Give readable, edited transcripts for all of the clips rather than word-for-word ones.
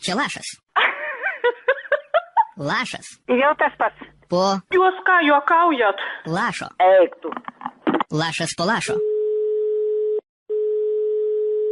Čia lašas. Lašas. Jau tas pats. Po Jūs ką, juokaujat? lašo. Eik tu. Lašas po lašo.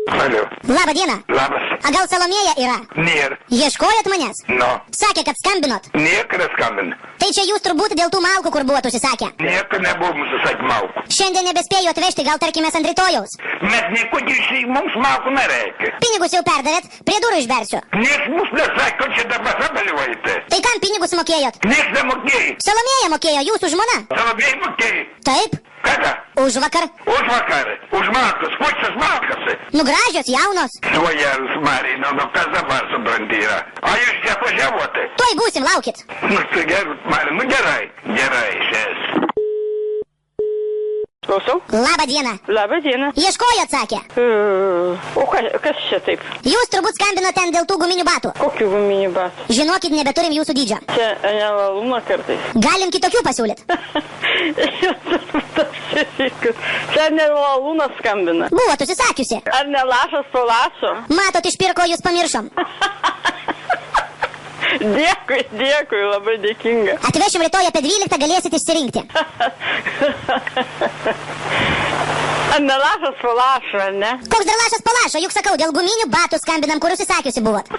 Alio. Labą dieną. Labas. A gal Salomėja yra? Nėra. Ieškojot manęs? No. Sakė, kad skambinot. Nieko neskambin. Tai čia jūs turbūt dėl tų malkų, kur buvot užsisakę. Nieko nebuvo mūsų sakyti malkų. Šiandien nebespėjau atvežti, gal tarkime ant rytojaus. Mes nieko iš mums malkų nereikia. Pinigus jau perdavėt, prie durų išbersiu. Niekas mūsų nesakė, kad čia dabar dalyvaujate. Tai kam pinigus mokėjot? Niekas nemokėjai. Salomėja mokėjo, jūsų žmona. Salomėjai mokėjai. Taip, Kada? užvakar. Už vakarą. Už malkas. Kočias malkas. Nu gražios, jaunos. Tuojelis Marino, nu kas dabar supranti yra? A jūs čia važiavote? Tuoj būsim, laukit. Nu tai gerai, Marino, nu gerai. Gerai, šias. Klausau? Labą dieną. Labą dieną. Ieškojot, sakė. O kas čia taip? Jūs turbūt skambino ten dėl tų guminių batų. Kokių guminių batų? Žinokit, nebeturim jūsų dydžio. Čia nevaluma kartais. Galim kitokių pasiūlyt. Čia nevalūnas skambina. Buvot užsisakiusi. Ar ne lašas po lašo? Matot, išpirko, jūs pamiršom. Dėkui, labai dėkinga. Atvešim rytoj apie 12, galėsit išsirinkti. Ar ne lašas po lašo, ar ne? Koks dar lašas palašo, juk sakau, dėl guminių batų skambinam, kur užsisakiusi buvot.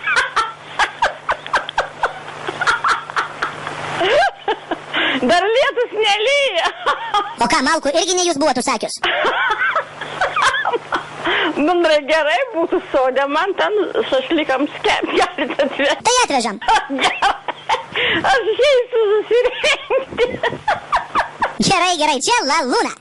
Dar lietus nelyja. O ką, malkų irgi ne jūs buvot užsakius? Bendrai gerai būtų sodė, man ten šašlikams galite atvežti. Tai atvežam. Aš išeisiu susirinkti. Gerai, čia La Luna.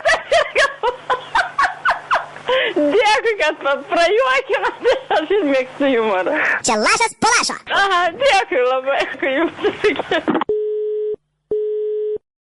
Dėkui, kad prajuokinate, aš ir mėgstu humorą. Čia lašas palašo. Aha, dėkui labai, kai jums sakė.